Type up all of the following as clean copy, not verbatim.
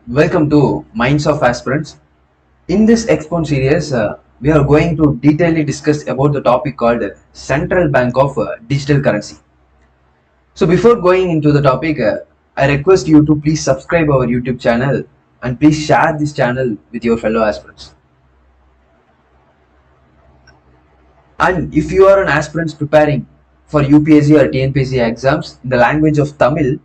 Welcome to Minds of Aspirants. In this Expound series, we are going to detailedly discuss about the topic called Central Bank of Digital Currency. So before going into the topic, I request you to please subscribe our YouTube channel and please share this channel with your fellow aspirants. And if you are an aspirant preparing for UPSC or TNPSC exams in the language of Tamil,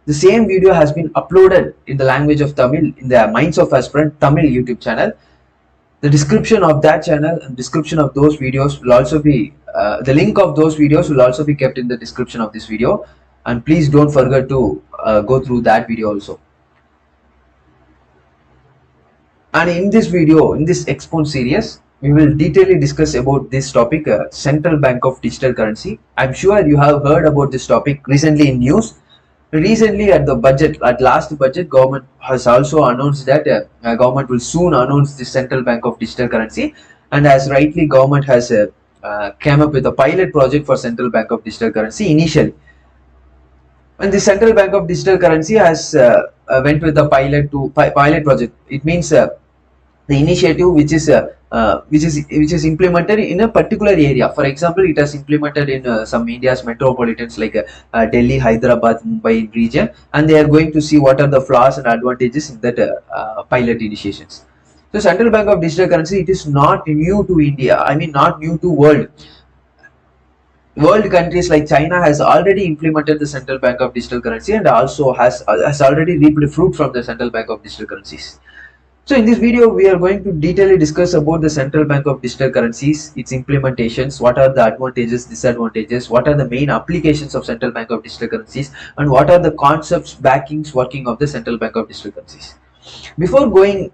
the same video has been uploaded in the language of Tamil in the Minds of Aspirant Tamil YouTube channel. The description of that channel and description of those videos will also be the link of those videos will also be kept in the description of this video, and please don't forget to go through that video also. And in this video, in this Expound series, we will detailedly discuss about this topic, Central Bank of Digital Currency. I'm sure you have heard about this topic recently in news. Recently at the budget, at last budget, government has also announced that government will soon announce the Central Bank of Digital Currency, and as rightly government has came up with a pilot project for Central Bank of Digital Currency initially. And the Central Bank of Digital Currency has went with the pilot project. It means the initiative which is implemented in a particular area. For example, it has implemented in some India's metropolitans like Delhi, Hyderabad, Mumbai region, and they are going to see what are the flaws and advantages in that pilot initiations. So Central Bank of Digital Currency, it is not new to India. I mean, not new to world. World countries like China has already implemented the Central Bank of Digital Currency and also has already reaped fruit from the Central Bank of Digital Currencies. So in this video, we are going to detailedly discuss about the Central Bank of Digital Currencies, its implementations, what are the advantages, disadvantages, what are the main applications of Central Bank of Digital Currencies, and what are the concepts, backings, working of the Central Bank of Digital Currencies. Before going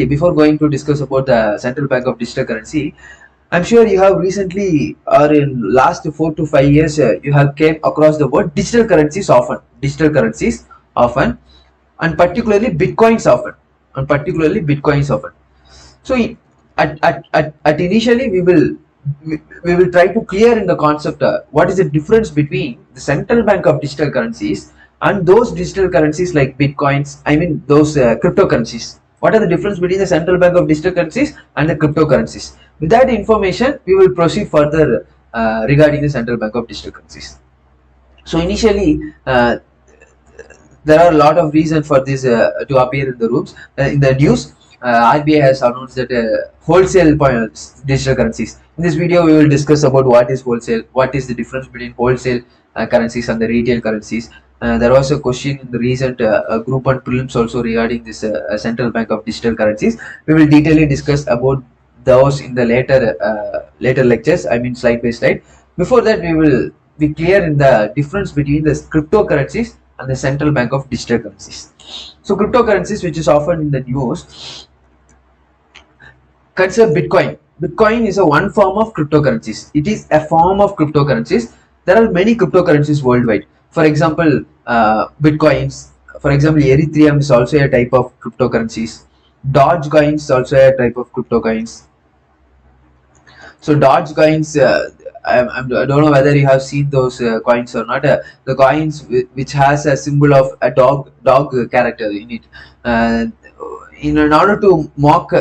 before going to discuss about the Central Bank of Digital Currency, I'm sure you have recently or in last 4 to 5 years, you have came across the word digital currencies often, and particularly bitcoins often. So at initially we will try to clear in the concept what is the difference between the Central Bank of Digital Currencies and those digital currencies like bitcoins. I mean those cryptocurrencies. What are the difference between the Central Bank of Digital Currencies and the cryptocurrencies? With that information, we will proceed further regarding the Central Bank of Digital Currencies. So initially, there are a lot of reasons for this to appear in the rooms in the news. RBI has announced that wholesale digital currencies. In this video, we will discuss about what is wholesale, what is the difference between wholesale currencies and the retail currencies. There was a question in the recent group 1 prelims also regarding this Central Bank of Digital Currencies. We will detailedly discuss about those in the later lectures. I mean slide by slide. Before that, we will be clear in the difference between the cryptocurrencies and the Central Bank of Digital Currencies. So cryptocurrencies, which is often in the news, consider Bitcoin. Bitcoin is a one form of cryptocurrencies. It is a form of cryptocurrencies. There are many cryptocurrencies worldwide. For example, Bitcoins. For example, Ethereum is also a type of cryptocurrencies. Dogecoin is also a type of cryptocurrencies. So Dogecoins, I don't know whether you have seen those coins or not. The coins which has a symbol of a dog character in it. In order to mock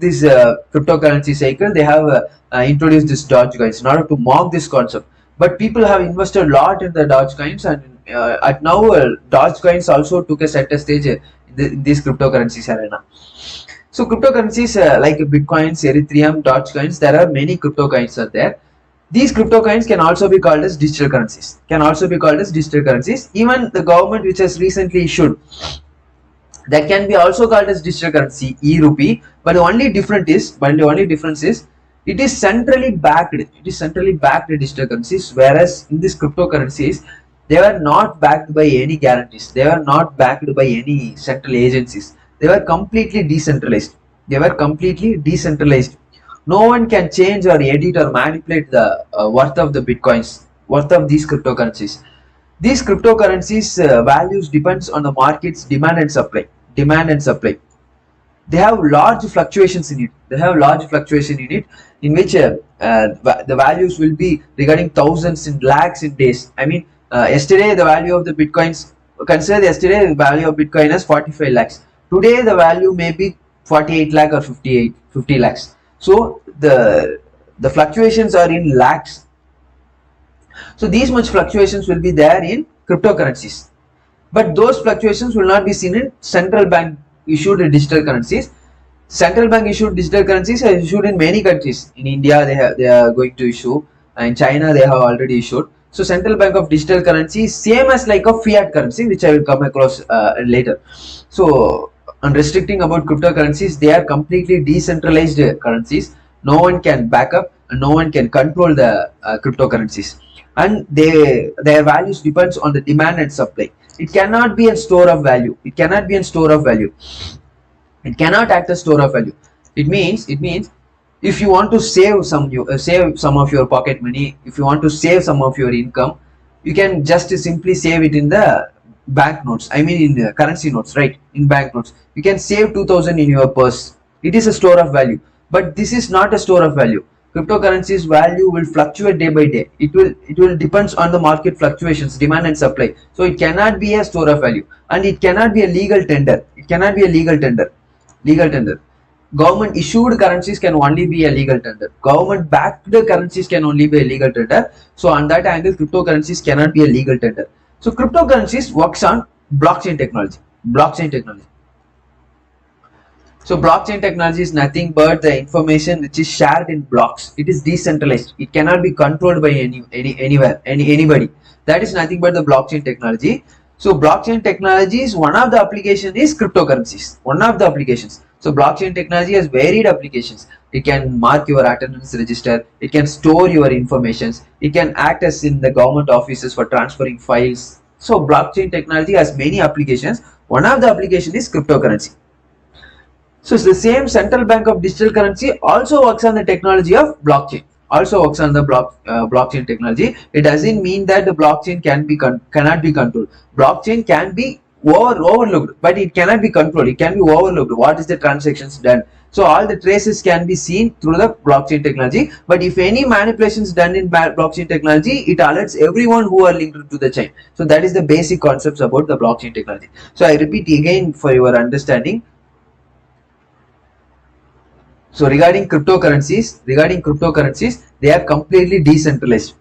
this cryptocurrency cycle, they have introduced this Dogecoins in order to mock this concept. But people have invested a lot in the Dogecoins, and at now Dogecoins also took a center stage in this cryptocurrencies arena. So cryptocurrencies like Bitcoins, Ethereum, Dogecoins, there are many cryptocurrencies are there. These cryptocurrencies can also be called as digital currencies. Even the government which has recently issued, that can be also called as digital currency, e-rupee. But the only difference is it is centrally backed. Digital currencies, whereas in these cryptocurrencies, they were not backed by any guarantees. They were not backed by any central agencies. They were completely decentralized. No one can change or edit or manipulate the worth of the bitcoins, worth of these cryptocurrencies. These cryptocurrencies values depends on the market's demand and supply. They have large fluctuations in it. In which the values will be regarding thousands and lakhs in days. I mean, yesterday the value of the bitcoins. Consider yesterday the value of Bitcoin as 45 lakhs. Today the value may be 48 lakh or 50 lakhs. So the fluctuations are in lakhs. So these much fluctuations will be there in cryptocurrencies, but those fluctuations will not be seen in central bank issued digital currencies. Central bank issued digital currencies are issued in many countries. In India, they are going to issue. In China, they have already issued. So central bank of digital currency is same as like a fiat currency, which I will come across later. So on restricting about cryptocurrencies, they are completely decentralized currencies. No one can back up and no one can control the cryptocurrencies, and their values depends on the demand and supply. It cannot be a store of value. It cannot be a store of value. It cannot act as store of value. It means if you want to save some of your pocket money, if you want to save some of your income, you can just simply save it in the banknotes. I mean in the currency notes, right? In banknotes, you can save 2000 in your purse. It is a store of value, but this is not a store of value. Cryptocurrency's value will fluctuate day by day. It will depends on the market fluctuations, demand and supply. So it cannot be a store of value, and it cannot be a legal tender. It cannot be a legal tender. Legal tender. Government issued currencies can only be a legal tender. Government backed currencies can only be a legal tender. So on that angle, cryptocurrencies cannot be a legal tender. So cryptocurrencies works on blockchain technology. Blockchain technology. So blockchain technology is nothing but the information which is shared in blocks. It is decentralized. It cannot be controlled by anybody. That is nothing but the blockchain technology. So blockchain technology is one of the application is cryptocurrencies. One of the applications. So blockchain technology has varied applications. It can mark your attendance register. It can store your informations. It can act as in the government offices for transferring files. So blockchain technology has many applications. One of the application is cryptocurrency. So it's the same central bank of digital currency also works on the technology of blockchain. Also works on the blockchain technology. It doesn't mean that the blockchain cannot be controlled. Blockchain can be overlooked, but it cannot be controlled. It can be overlooked. What is the transactions done? So all the traces can be seen through the blockchain technology. But if any manipulations done in blockchain technology, it alerts everyone who are linked to the chain. So that is the basic concepts about the blockchain technology. So I repeat again for your understanding. So regarding cryptocurrencies, they are completely decentralized.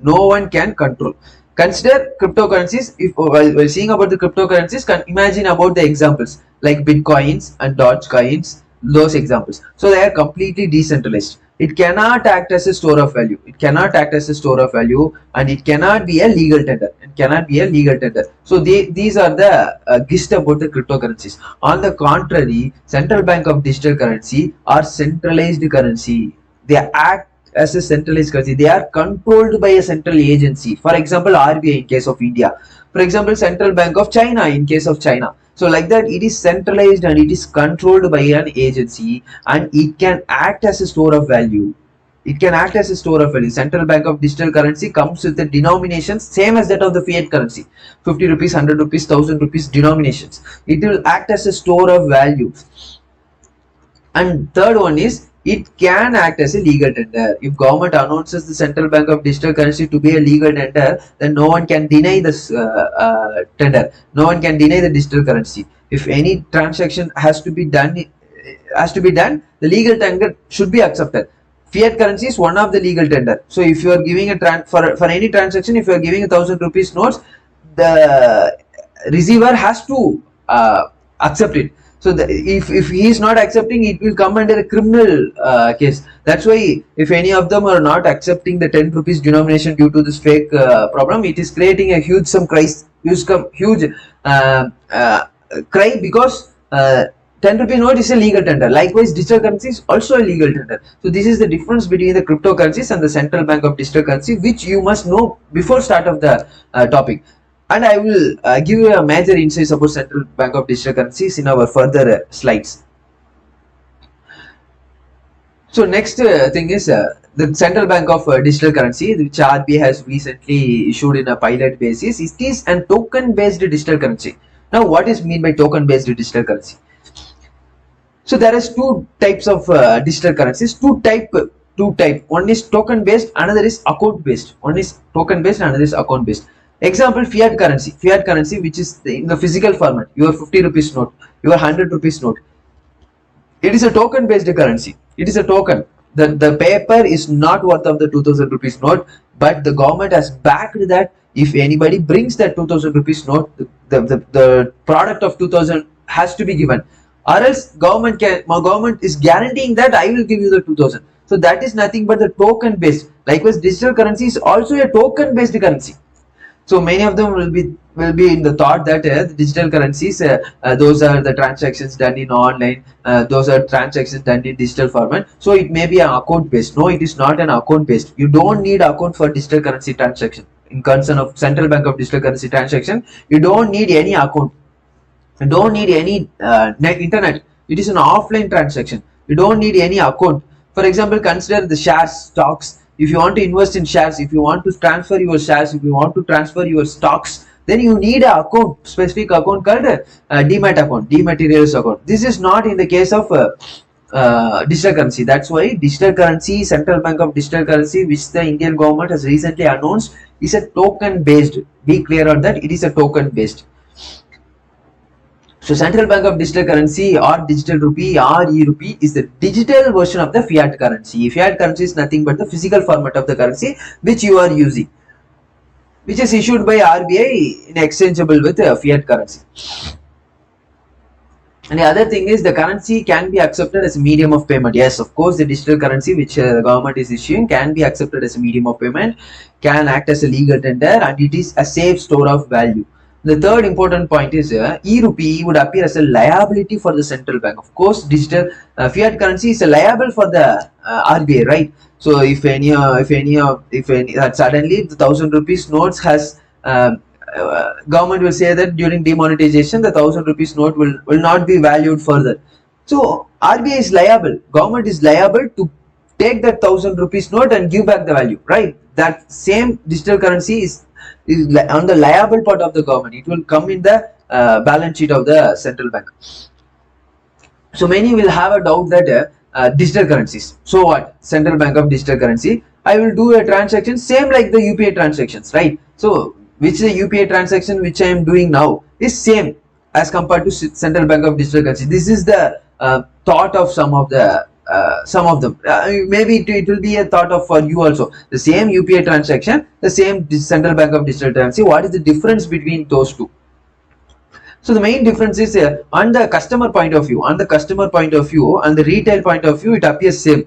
No one can control. Consider cryptocurrencies. If while seeing about the cryptocurrencies, imagine about the examples like bitcoins and dogecoins. Those examples. So they are completely decentralized. It cannot act as a store of value. And it cannot be a legal tender. So these are the gist about the cryptocurrencies. On the contrary, central bank of digital currency are centralized currency. They act as a centralized currency. They are controlled by a central agency. For example, RBI in case of India. For example, Central Bank of China in case of China. So like that, it is centralized and it is controlled by an agency, and it can act as a store of value. Central Bank of digital currency comes with the denominations same as that of the fiat currency. 50 rupees, 100 rupees, 1000 rupees denominations. It will act as a store of value. And third one is, it can act as a legal tender. If government announces the central bank of digital currency to be a legal tender, then no one can deny this tender. No one can deny the digital currency. If any transaction has to be done, the legal tender should be accepted. Fiat currency is one of the legal tender. So if you are giving for any transaction, if you are giving 1000 rupees notes, the receiver has to accept it. So if he is not accepting, it will come under a criminal case. That's why if any of them are not accepting the 10 rupees denomination due to this fake problem, it is creating a huge cry, because 10 rupee note is a legal tender. Likewise, digital currency is also a legal tender. So this is the difference between the cryptocurrencies and the central bank of digital currency, which you must know before start of the topic. And I will give you a major insights about central bank of digital currencies in our further slides. So next thing is the central bank of digital currency, which RBI has recently issued in a pilot basis. It is a token based digital currency. Now what is mean by token based digital currency? So there is two types of digital currencies. Two type. One is token based, another is account based. One is token based, another is account based. Example, fiat currency which is in the physical format, your 50 rupees note, your 100 rupees note. It is a token based currency. It is a token. The paper is not worth of the 2000 rupees note, but the government has backed that if anybody brings that 2000 rupees note, the product of 2000 has to be given, or else government is guaranteeing that I will give you the 2000. So that is nothing but the token based. Likewise, digital currency is also a token based currency. So many of them will be in the thought that the digital currencies, those are the transactions done in online, those are transactions done in digital format. So it may be an account based. No, it is not an account based. You don't need account for digital currency transaction. In concern of central bank of digital currency transaction, you don't need any account. You don't need any internet. It is an offline transaction. You don't need any account. For example, consider the shares, stocks. If you want to invest in shares, if you want to transfer your shares, if you want to transfer your stocks, then you need an account, specific account called demat account, dematerials account. This is not in the case of digital currency. That's why digital currency, central bank of digital currency, which the Indian government has recently announced, is a token based. Be clear on that. It is a token based. So central bank of digital currency or digital rupee or e-rupee is the digital version of the fiat currency. Fiat currency is nothing but the physical format of the currency which you are using, which is issued by RBI in exchangeable with fiat currency. And the other thing is the currency can be accepted as a medium of payment. Yes, of course, the digital currency which the government is issuing can be accepted as a medium of payment, can act as a legal tender, and it is a safe store of value. The third important point is e-rupee would appear as a liability for the central bank. Of course, digital fiat currency is a liable for the RBI, right? So if any suddenly the 1000 rupees notes has government will say that during demonetization the 1000 rupees note will not be valued further. So RBI is liable. Government is liable to take that 1000 rupees note and give back the value, right? That same digital currency is on the liable part of the government. It will come in the balance sheet of the central bank. So many will have a doubt that digital currencies. So what? Central bank of digital currency. I will do a transaction same like the UPI transactions, right? So which the UPI transaction which I am doing now is same as compared to central bank of digital currency. This is the thought of some of them. Maybe it will be a thought of for you also. The same UPI transaction, the same central bank of digital currency. What is the difference between those two? So the main difference is on the customer point of view, on the retail point of view, it appears same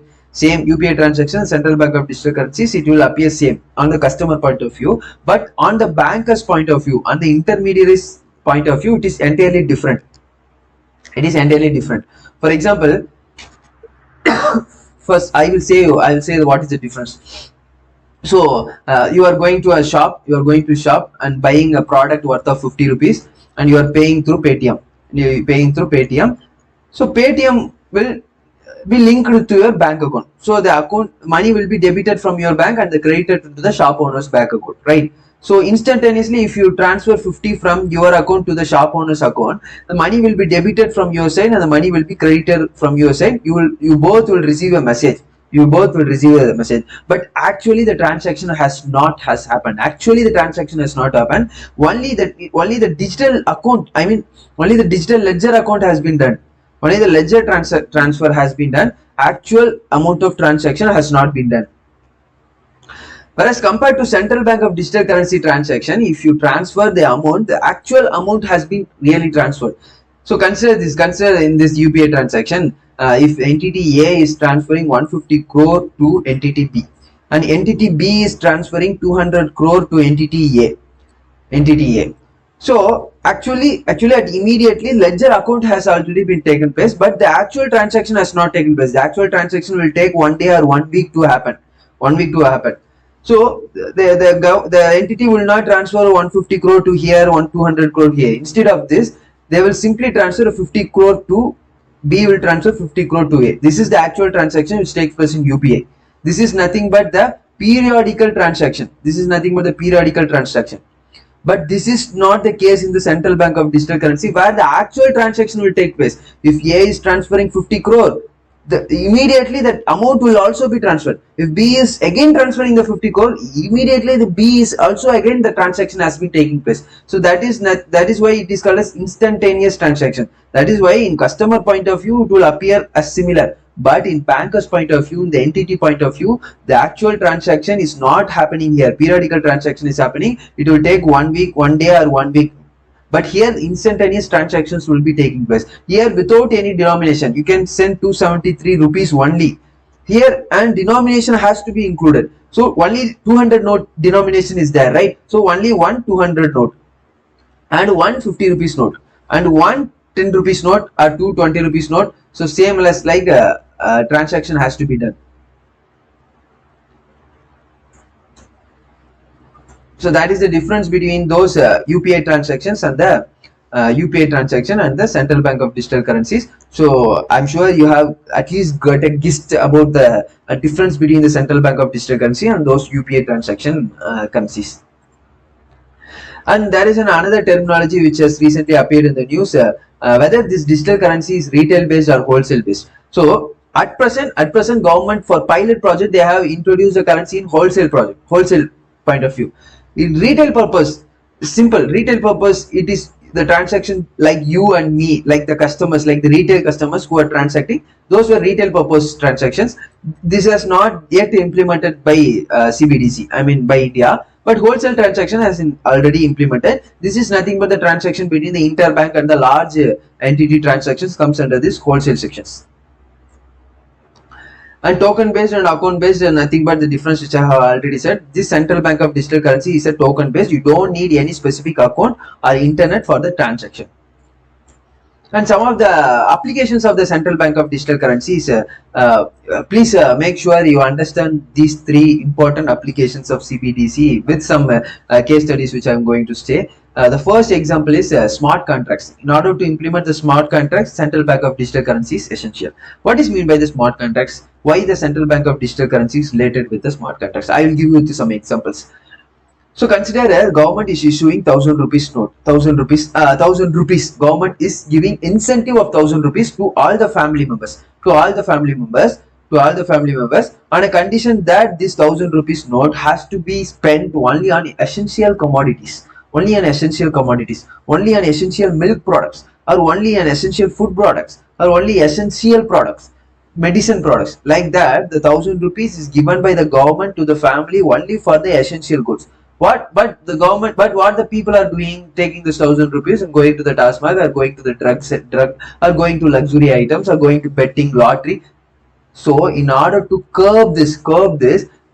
UPI transaction, central bank of digital currencies, it will appear same on the customer point of view. But on the banker's point of view, on the intermediaries point of view, it is entirely different. It is entirely different. For example, first I will say what is the difference. So you are going to a shop, and buying a product worth of 50 rupees, and you are paying through Paytm. So Paytm will be linked to your bank account. So the money will be debited from your bank and credited to the shop owner's bank account, right? So instantaneously, if you transfer 50 from your account to the shop owner's account, the money will be debited from your side and the money will be credited from your side. You both will receive a message. But actually the transaction has not happened. Only the digital account, only the digital ledger account has been done. Only the ledger transfer has been done. Actual amount of transaction has not been done. Whereas compared to central bank of digital currency transaction, if you transfer the amount, the actual amount has been really transferred. So consider in this UPI transaction, if entity A is transferring 150 crore to entity B, and entity B is transferring 200 crore to entity A. So actually immediately ledger account has already been taken place, but the actual transaction has not taken place. The actual transaction will take 1 day or 1 week to happen. So the entity will not transfer 150 crore to here, 200 crore here. Instead of this, they will simply transfer 50 crore to B, will transfer 50 crore to A. This is the actual transaction which takes place in UPI. This is nothing but the periodical transaction. But this is not the case in the central bank of digital currency, where the actual transaction will take place. If A is transferring 50 crore, immediately that amount will also be transferred. If B is again transferring the 50 crore, immediately the B is also again the transaction has been taking place. So that is why it is called as instantaneous transaction. That is why in customer point of view it will appear as similar, but in banker's point of view, in the entity point of view, the actual transaction is not happening here. Periodical transaction is happening. It will take 1 week, 1 day or 1 week. But here instantaneous transactions will be taking place. Here without any denomination, you can send 273 rupees only. Here, and denomination has to be included. So only 200 note denomination is there, right? So only one 200 note and one 50 rupees note and one 10 rupees note or two 20 rupees note. So same as like transaction has to be done. So that is the difference between those UPI transactions and the UPI transaction and the central bank of digital currencies. So I'm sure you have at least got a gist about the difference between the central bank of digital currency and those UPI transaction currencies. And there is another terminology which has recently appeared in the news, whether this digital currency is retail based or wholesale based. So at present government for pilot project they have introduced the currency in wholesale point of view. In retail purpose, simple retail purpose, it is the transaction like you and me, like the customers, like the retail customers who are transacting, those were retail purpose transactions. This has not yet implemented by CBDC, I mean by India, but wholesale transaction has already implemented. This is nothing but the transaction between the interbank and the large entity transactions comes under this wholesale sections. And token based and account based are nothing but the difference which I have already said. This central bank of digital currency is a token based. You don't need any specific account or internet for the transaction. And some of the applications of the central bank of digital currencies, please make sure you understand these three important applications of CBDC with some case studies which I am going to say. The first example is smart contracts. In order to implement the smart contracts, central bank of digital currency is essential. What is meant by the smart contracts? Why the central bank of digital currency is related with the smart contracts? I will give you some examples. So consider a government is issuing 1000 rupees note, 1000 rupees. Government is giving incentive of 1000 rupees to all the family members, on a condition that this 1000 rupees note has to be spent only on essential commodities, only on essential milk products, or only on essential food products, or only essential products, medicine products. Like that, the 1000 rupees is given by the government to the family only for the essential goods. But what the people are doing, taking this 1000 rupees and going to the Tasmag, or going to the drug, or going to luxury items, or going to betting lottery. So in order to curb this,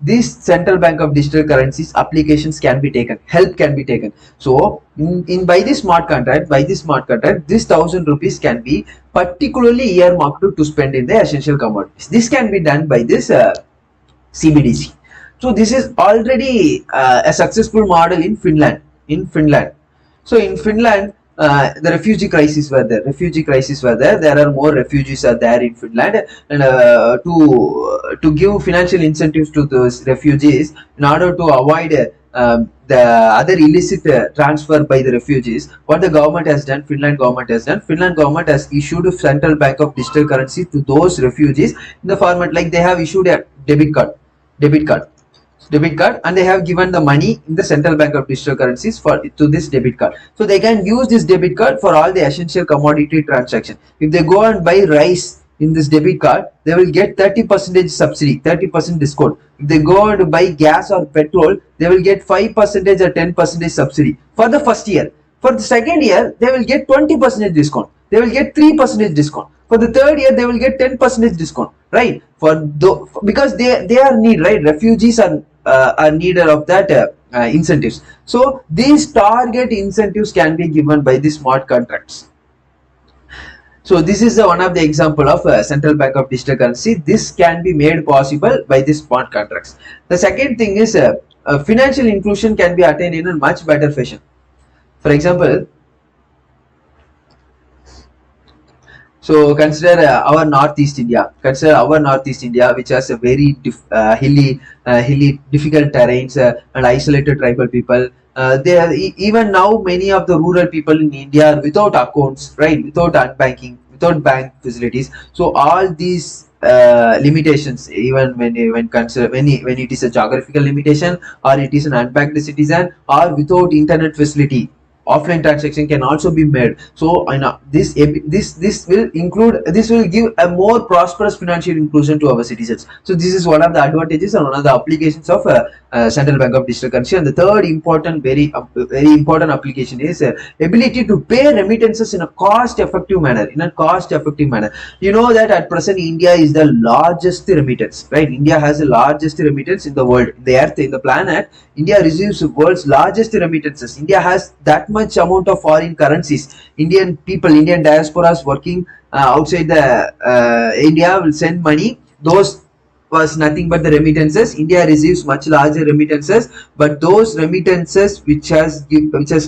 this central bank of digital currencies applications can be taken, help can be taken. So by this smart contract, this 1000 rupees can be particularly earmarked to spend in the essential commodities. This can be done by this CBDC. So this is already a successful model in Finland. So in Finland, the refugee crisis were there. There are more refugees are there in Finland, and to give financial incentives to those refugees in order to avoid the other illicit transfer by the refugees. What the government has done, Finland government has issued a central bank of digital currency to those refugees in the format like they have issued a debit card, and they have given the money in the central bank of digital currencies to this debit card. So they can use this debit card for all the essential commodity transaction. If they go and buy rice in this debit card, they will get 30% subsidy, 30% discount. If they go and buy gas or petrol, they will get 5% or 10% subsidy for the first year. For the second year, they will get 20% discount. They will get 3% discount. For the third year, they will get 10% discount, right? Because they are need, right? Refugees are needed of that incentives. So these target incentives can be given by the smart contracts. So this is one of the example of central bank of digital currency. This can be made possible by the smart contracts. The second thing is financial inclusion can be attained in a much better fashion. For example, so consider our Northeast India, which has a very hilly, difficult terrains and isolated tribal people. Even now many of the rural people in India are without accounts, right? Without unbanking, without bank facilities. So all these limitations, even when it is a geographical limitation, or it is an unbanked citizen, or without internet facility, offline transaction can also be made. So this will give a more prosperous financial inclusion to our citizens. So this is one of the advantages and one of the applications of central bank of digital currency. And the third important, very important application is ability to pay remittances in a cost effective manner. You know that at present India is the largest remittance, right? India has the largest remittance in the world, in the earth, in the planet. India receives the world's largest remittances. India has that much amount of foreign currencies. Indian people, Indian diasporas working outside the India will send money. Those was nothing but the remittances. India receives much larger remittances, but those remittances which has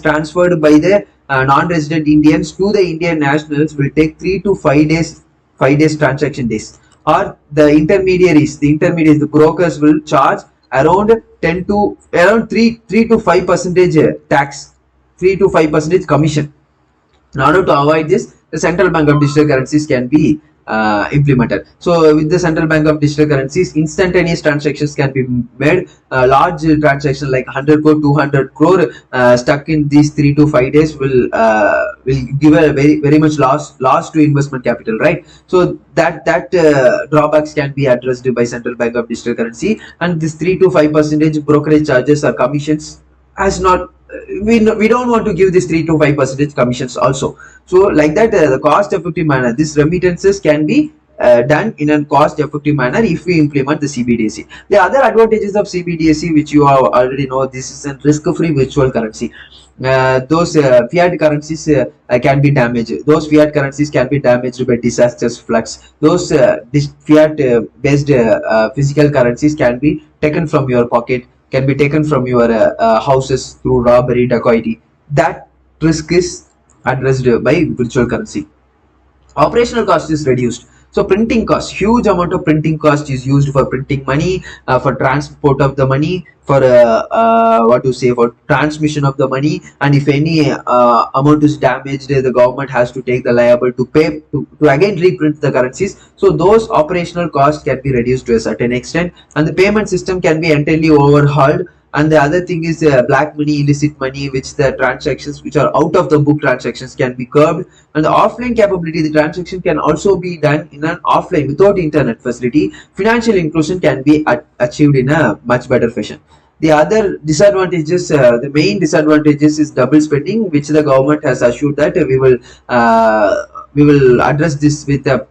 transferred by the non-resident Indians to the Indian nationals will take 3 to 5 days, 5 days transaction days. Or the intermediaries, the brokers will charge around 3 to 5 percentage tax, 3 to 5 percentage commission. In order to avoid this, the central bank of digital currencies can be implemented. So with the central bank of digital currencies, instantaneous transactions can be made. Large transaction like 100 crore, 200 crore stuck in these 3 to 5 days will give a very much loss to investment capital, right? So that drawbacks can be addressed by central bank of digital currency. And this 3 to 5 percentage brokerage charges or commissions has not, we don't want to give this 3 to 5 percentage commissions also. So like that, the cost effective manner, these remittances can be done in a cost effective manner if we implement the CBDC. The other advantages of CBDC, which you have already know, this is a risk-free virtual currency. Those fiat currencies can be damaged. Those fiat currencies can be damaged by disasters, floods. Those fiat based physical currencies can be taken from your pocket, can be taken from your houses through robbery, dacoity. That risk is addressed by virtual currency. Operational cost is reduced. So printing cost, huge amount of printing cost is used for printing money, for transport of the money, for for transmission of the money. And if any amount is damaged, the government has to take the liable to pay to again reprint the currencies. So those operational costs can be reduced to a certain extent, and the payment system can be entirely overhauled. And the other thing is black money, illicit money, which the transactions which are out of the book transactions can be curbed. And the offline capability, the transaction can also be done in an offline without internet facility. Financial inclusion can be achieved in a much better fashion. The other disadvantages, the main disadvantages is double spending, which the government has assured that we will address this with a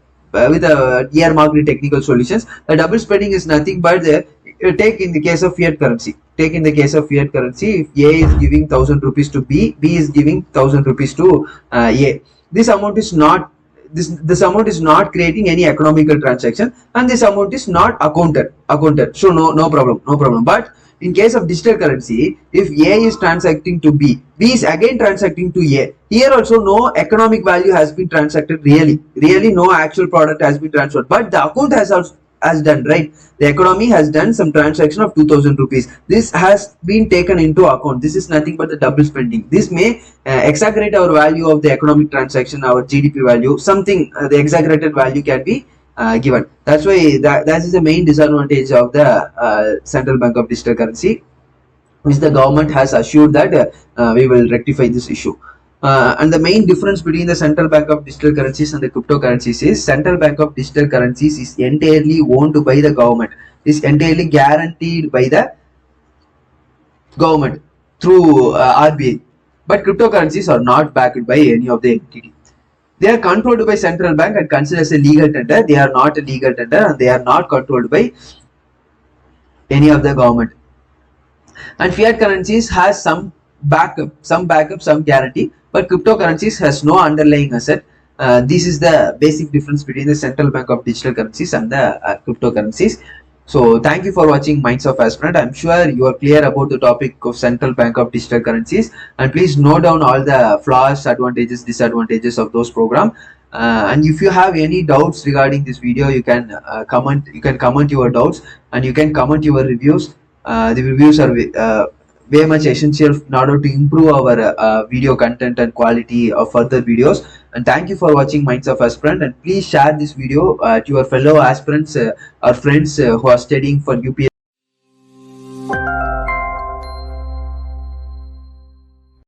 earmarked technical solutions. The double spending is nothing but take in the case of fiat currency. Take in the case of fiat currency, if A is giving 1000 rupees to B, B is giving 1000 rupees to A. This amount is not not creating any economical transaction, and this amount is not accounted. So no problem. But in case of digital currency, if A is transacting to B, B is again transacting to A. Here also no economic value has been transacted really no actual product has been transferred, but the account has done, right? The economy has done some transaction of 2000 rupees. This has been taken into account. This is nothing but the double spending. This may exaggerate our value of the economic transaction, our GDP value, something, the exaggerated value can be given. That's why that is the main disadvantage of the central bank of digital currency, which the government has assured that we will rectify this issue. And the main difference between the central bank of digital currencies and the cryptocurrencies is central bank of digital currencies is entirely owned by the government, is entirely guaranteed by the government through RBI. But cryptocurrencies are not backed by any of the entity. They are controlled by central bank and considered as a legal tender. They are not a legal tender, and they are not controlled by any of the government. And fiat currencies has some backup, some guarantee, but cryptocurrencies has no underlying asset. This is the basic difference between the central bank of digital currencies and the cryptocurrencies. So thank you for watching Minds of Aspirant. I'm sure you are clear about the topic of central bank of digital currencies, and please note down all the flaws, advantages, disadvantages of those programs. And if you have any doubts regarding this video, you can comment. You can comment your doubts, and you can comment your reviews. The reviews are very much essential in order to improve our video content and quality of further videos. And thank you for watching Minds of Aspirant, and please share this video to your fellow aspirants or friends who are studying for UPSC